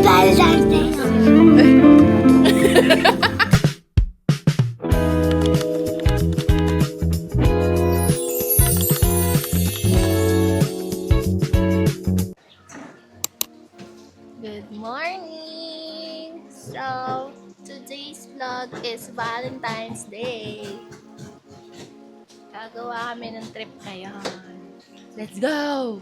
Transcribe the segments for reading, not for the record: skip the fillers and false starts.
Valentine's Day. Good morning! So, today's vlog is Valentine's Day. Gagawa kami ng trip ngayon. Let's go!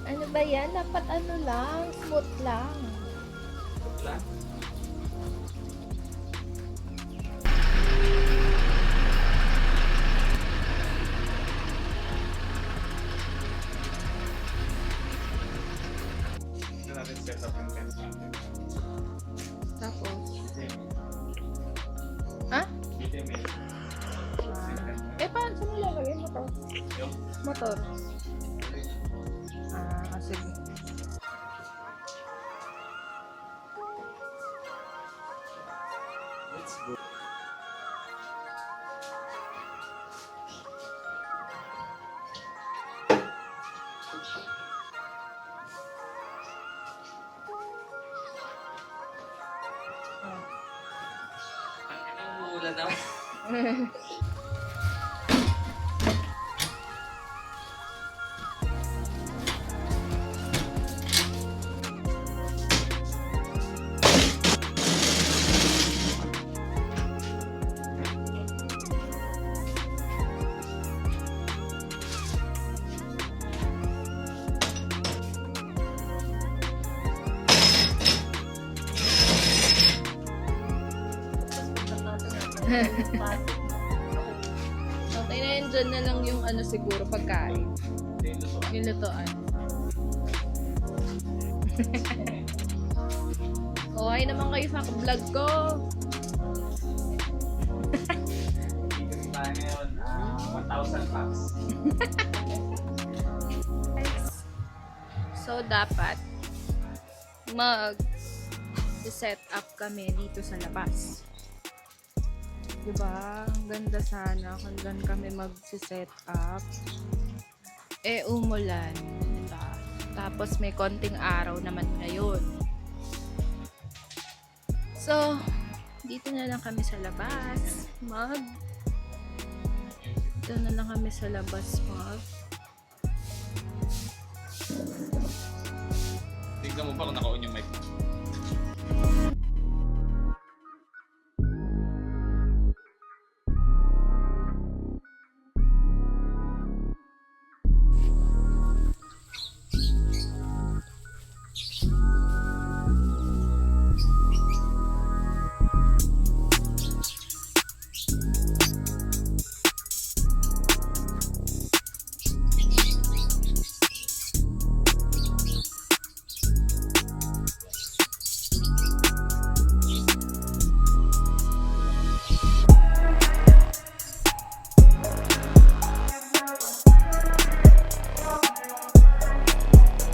Ano ba yan? Dapat ano lang, smooth lang. Natin set up yung tent natin. Tapos, ha? BTMA. Paano saan nilalagay mo to? Yung Motor. Sige. let's go. Wala na. Okay na yun, dyan na lang yung ano siguro pagkain. Yung lutoan. Oh, hi naman kayo sa vlog ko. Kasi tayo ngayon, 1,000 packs. So, dapat mag-set up kami dito sa labas. Diba? Ang ganda sana kung doon kami mag-set up. Umulan. Diba? Tapos may konting araw naman ngayon. So, dito na lang kami sa labas. Dito na lang kami sa labas Tignan mo pa kung naka-on yung mic.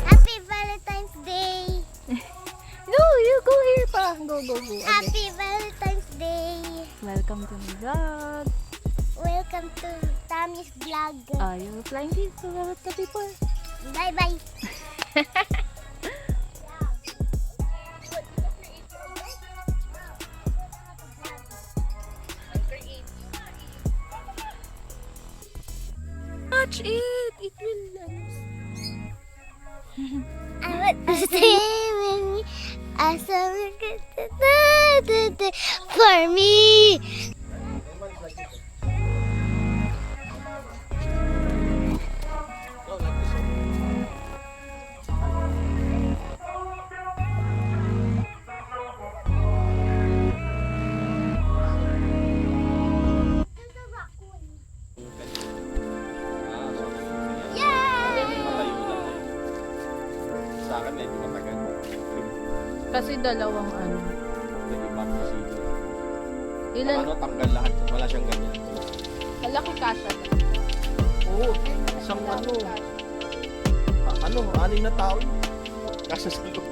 Happy Valentine's Day. No, you go here pa. Go. Okay. Happy Valentine's Day. Welcome to my vlog. Welcome to Tammy's vlog. You're flying kids. So, what the people? Bye bye. Watch it. It will last. I want to sing I saw for me. Sa akin medyo matagal. Kasi dalawang ano. Nag-ibang procedure. Ilan? Ano, tanggal lahat. Wala siyang ganyan. Malaki kasha na. Oo. Isang ano. Ano, 6 na tao. Kasya sa loob.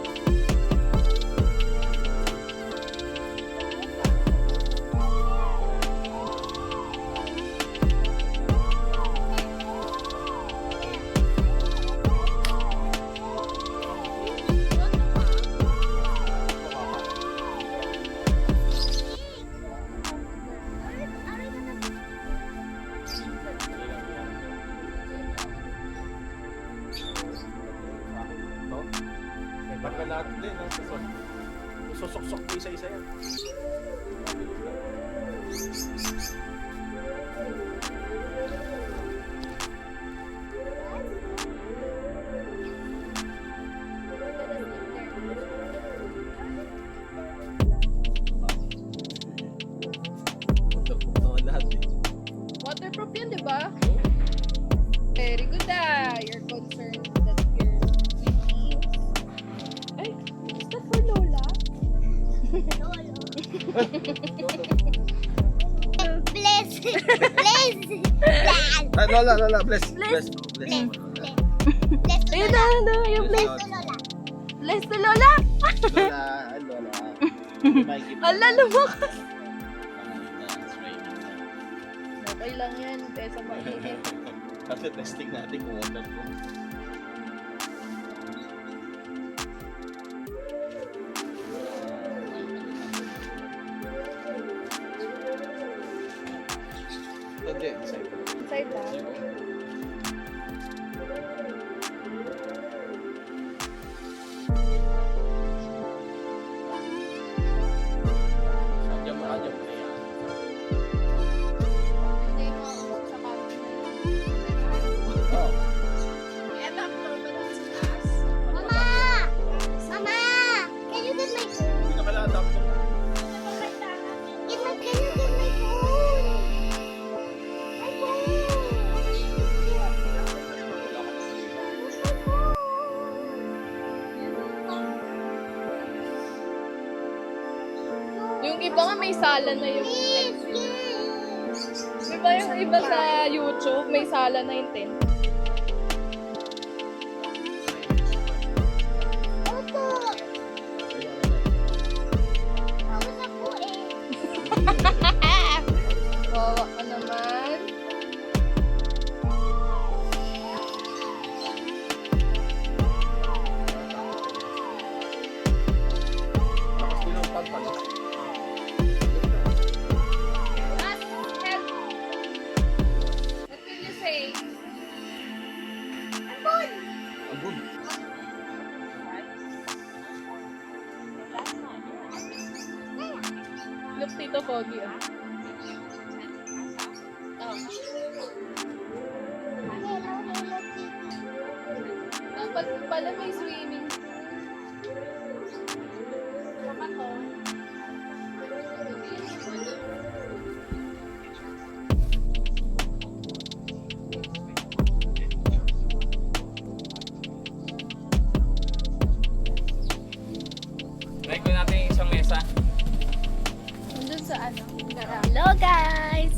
Susok-sok mo isa-isa yan. Waterproof naman lahat eh. Waterproof yan, di ba? Very good You're concerned that your sweeties... Ay, is that for Lola? Bless. Bless. Ah, Lola, bless. Bless. Bless. Bless. Ayun na, yung Bless bless. to Lola. Bless to Lola! Lola. Ala, lumakas! Okay lang yan, kesa mainit. Kasi testing natin kung waterproof. Hindi, side. Side lang. Sadya mo na yan. Hindi mo sa Oh. Mama! Mama! Can you get my phone? Hindi na kailangan adapter. Can you get my phone? My Yung iba nga may sala na yung Please, pencil. yes. Diba yung iba sa YouTube, may sala na yung tent? Opo. Ako na po eh. Wawa ka naman. Tapos din ang pagpalo. Ask help. What will you say? Phone. Ambun. Look, Tito Pogi. Oh. Hello, hello, Tito. Dapat pala may swimming pool. Saka to. Try ko natin yung isang mesa. Nandun sa ano? Garage. Hello, guys.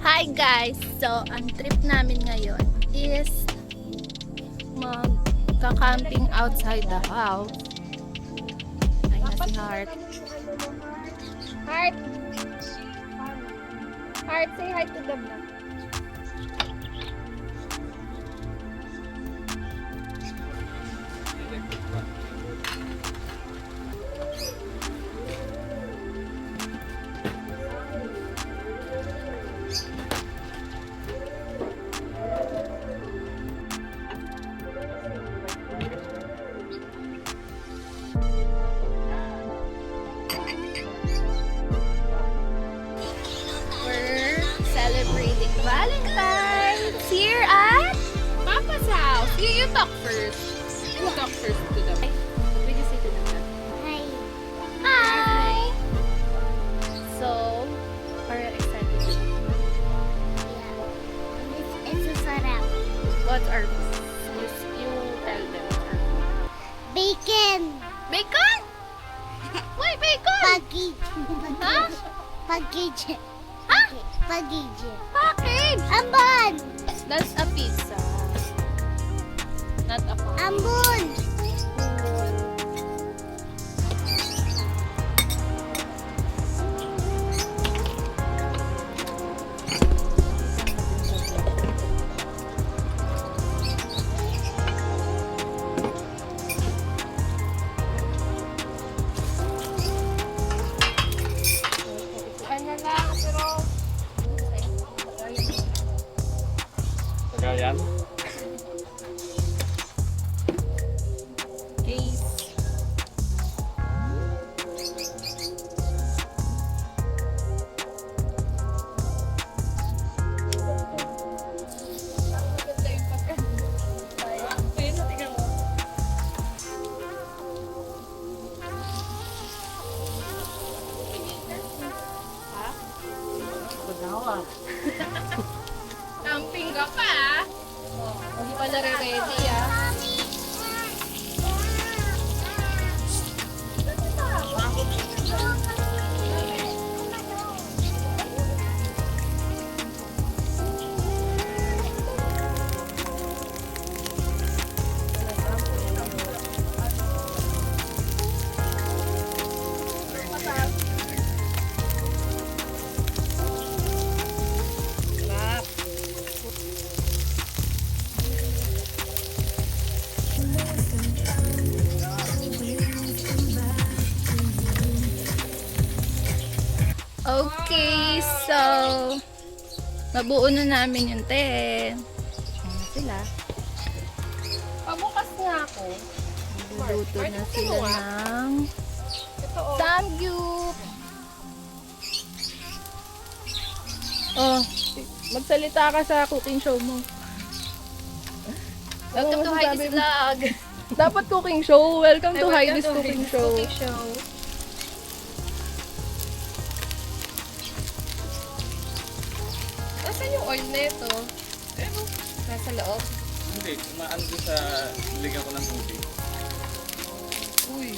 Hi, guys. So, ang trip namin ngayon is magka-camping outside the house. Ay, na si Heart. Heart! Heart, say hi to the vlog. We're celebrating Valentine's here at Papa's house. You talk first. You talk first to them. What will you say to them? Hi. Hi. So, are you excited? Yeah. It's a sarap. What's our you tell them. Bacon. Bacon? Why bacon? Package. Huh? Package. Ha? Package. Package! Ambon. That's a pizza. Not a package. Ambon. Ano lang, pero... Kagayan. Camping ka pa ah. Hindi pa nare-ready ah. Sarap. Okay, so nabuo na namin yung tent. Ayan na sila. Pabukas nga ako. Luluto na sila ng Ito oh. samgyup. Oh, magsalita ka sa cooking show mo. Welcome to Heidi's Vlog. Dapat cooking show. Welcome to Heidi's cooking show. Nasaan yung oil nito? Nasa loob. Hindi, maano doon sa ligan ko ng tubig. Uy.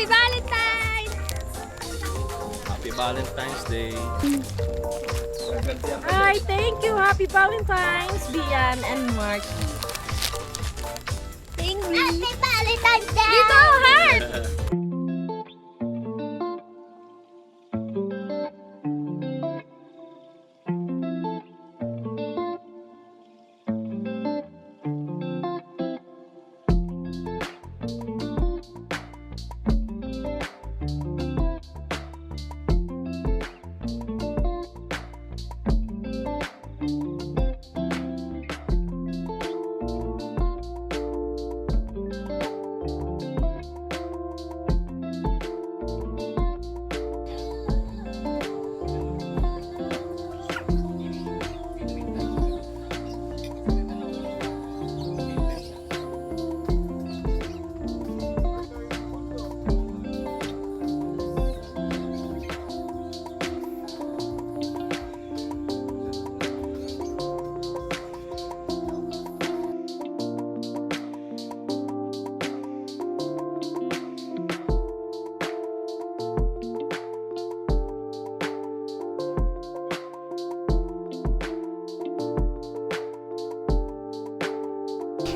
Happy Valentine's! Happy Valentine's Day. Hi, thank you. Happy Valentine's, Bian and Mark. Thank you. Happy Valentine's Day! Dito, heart!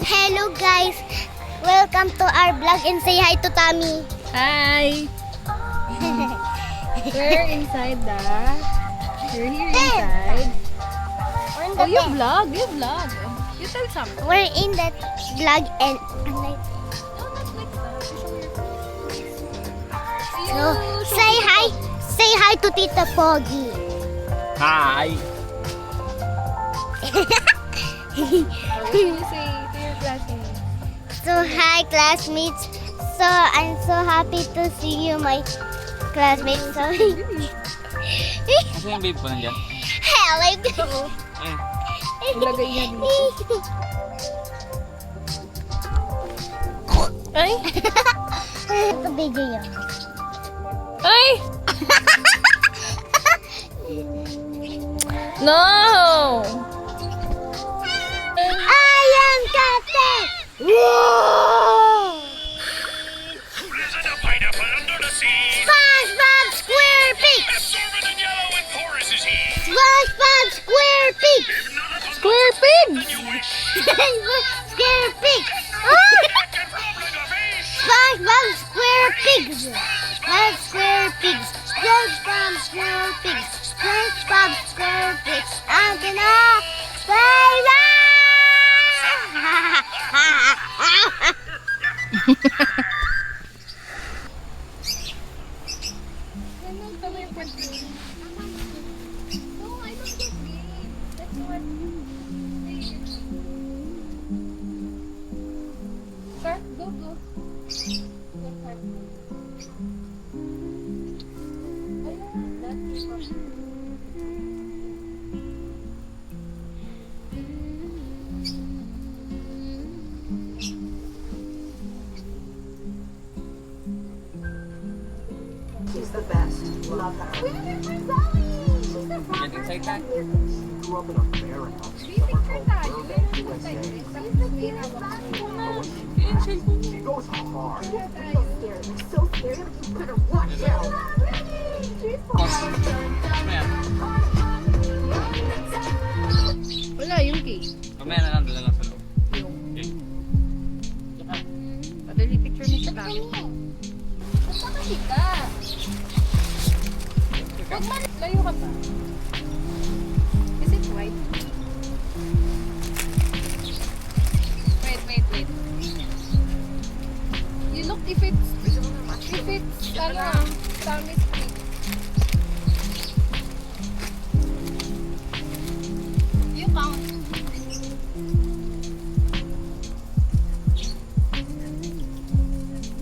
Hello guys! Welcome to our vlog and say hi to Tommy. Hi! We're inside the... We're here inside. We're in Oh, the you tent. vlog. You vlog. You tell something. We're in that vlog and so say hi. Say hi to Tita Pogi. Hi! What do you say to your classmates? So hi classmates. So I'm so happy to see you my classmates. So Kasi yung babe ko nandyan? hello. Ayun. Ilagay niya dito. Ay! Ito video yun. Ay! No! I am Captain. Whoa! Risen a pineapple under the sea. SpongeBob SquarePants. Absorbent and yellow and porous is he. SpongeBob SquarePants. Square pigs! You wish. SquarePants. Can roam like a fish. SpongeBob SquarePants. SquarePants. SpongeBob SquarePants. SpongeBob SquarePants. I'm gonna play Sir, go. She's the best. Love her. Get inside that. Grew up in America. Somewhere called Burbank, USA. She goes hard. Mamaya. Wala yung cake. Mamaya na lang, doon na lang sa loob. Yung. Okay. Padali picture niya sa kami. Basta kasi ka. Huwag man, layo ka pa. Is it white? Wait. You look if it's, Tommy's cake. You count.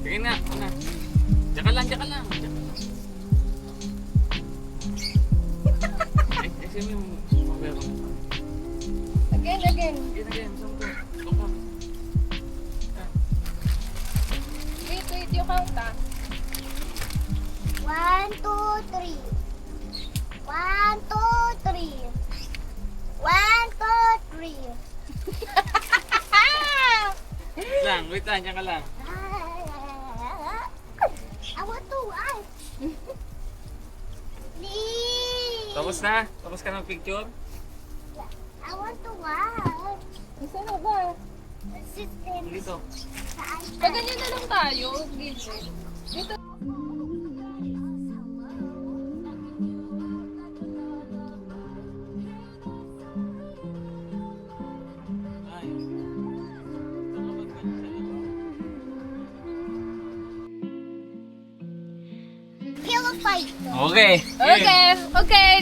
Sige na, una. Diyan ka lang. Kasi yung mabero. Again. Again, sampo. Look. Wait, you count ah. 1, 2, 3. 1, 2, 3. 1, 2, 3. Wait lang, diyan ka lang. Tapos na? Tapos ka ng picture? I want to watch. Isa na ba? System. Dito. Pag ganyan na lang tayo, gilid. Dito. Pillow fight. Okay. Okay.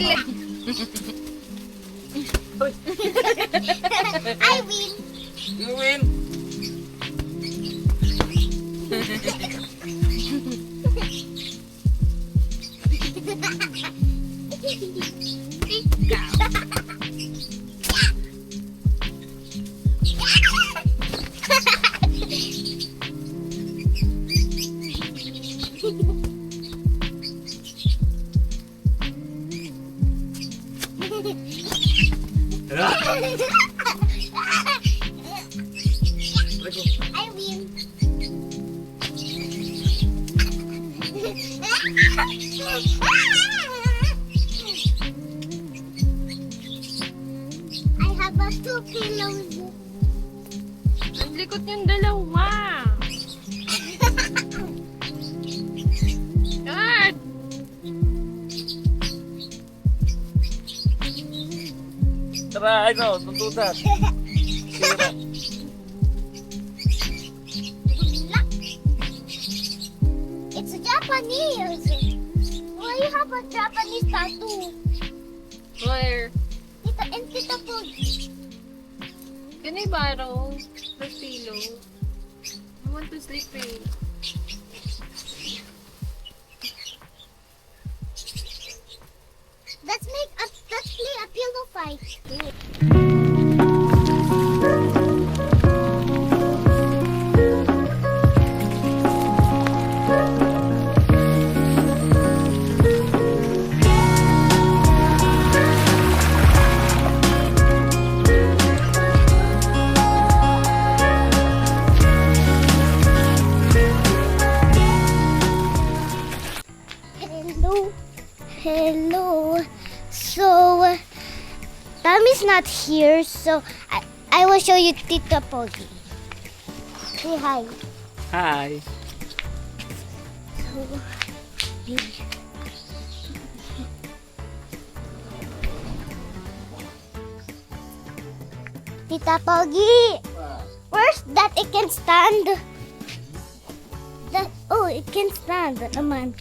I win. You win. I win. I have a two pillows. Ang likot yung dalawa. God! Tara, ano, don't do that. Sira. It's Japanese. Why you have a Japanese tattoo? Where? Tita and Tita Pug. Can I borrow the pillow? I want to sleep eh. Let's play a pillow fight. Hello. So, Tommy's not here, so I will show you Tita Pogi. Say hi. Hi. So, Tita Pogi, where's that? It can stand. It can stand. Naman.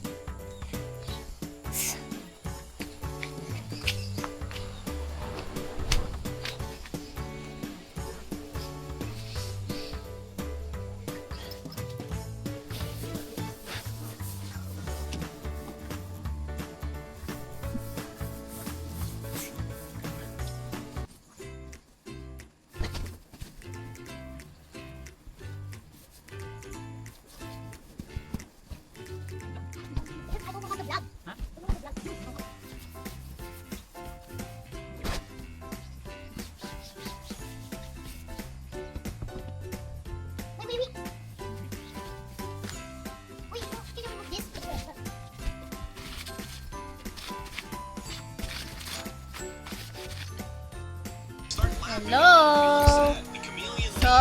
Hello! So,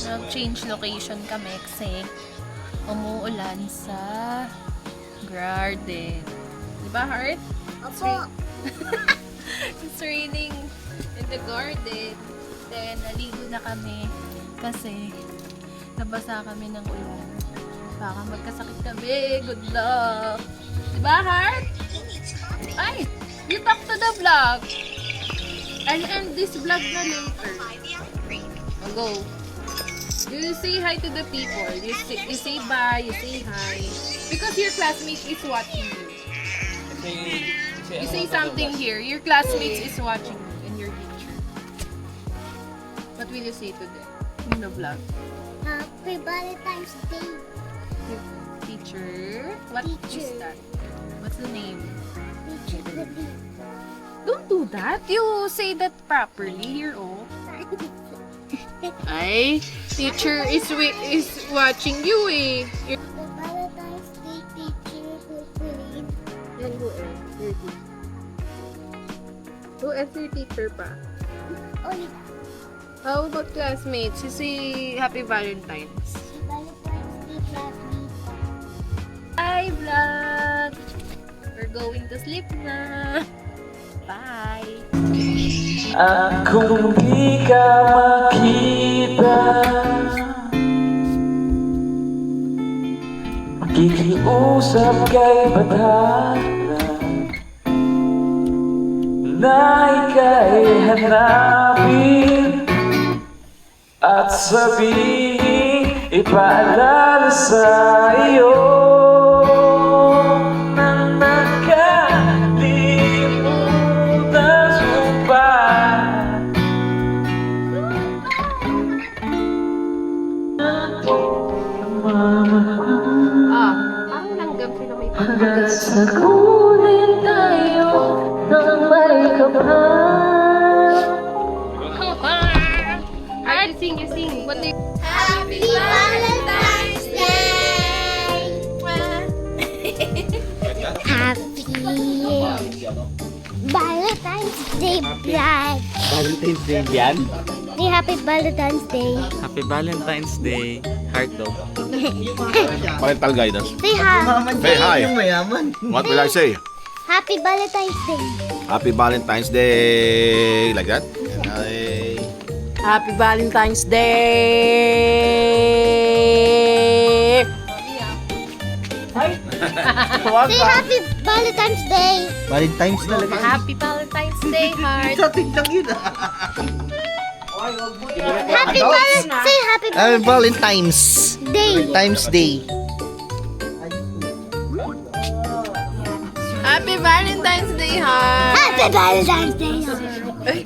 nag-change location kami kasi umuulan sa garden. Diba, Heart? Opo. It's raining in the garden. Then, naligo na kami kasi nabasa kami ng ulan. Baka magkasakit kami. Good luck! Diba, Heart? Ay! You talk to the vlog! I'll end this vlog na later. Oh, go. You say hi to the people. You say bye. You say hi. Because your classmate is watching you. You say something here. Your classmate is watching you and your teacher. What will you say to them in the vlog? Happy Valentine's Day. Teacher? What Teacher. is that? What's the name? Teacher Goody. Don't do that. You say that properly here, oh. Ay, teacher is watching you eh. Happy Valentine's Day, Teacher Goody. Who else your teacher pa? Only How about classmates? You say Happy Valentine's. Valentine's Day last week. Bye, vlog! We're going to sleep na. Bye! At kung di ka makita, makikiusap kay Badhana na ika'y hanapin at sabihin, ipaalala sa iyo na nakalimutan mo ba? Parang langgam sila may Hanggang sa kunin tayo ng may kapal. Alright, you sing. What do you... Happy Valentine's Day! Happy Valentine's Day, vlog. Valentine's Day yan? Say Happy Valentine's Day. Happy Valentine's Day, heart dog. Parental guidance. Say hi. Say hi. What will I say? Happy Valentine's Day. Happy Valentine's Day. Like that? Hi. Happy Valentine's Day! Say Happy Valentine's Day. Valentine's talaga. Happy Valentine's Day, heart! Say Happy Valentine's Day. Day. Happy Valentine's Day, ha! Happy Valentine's Day.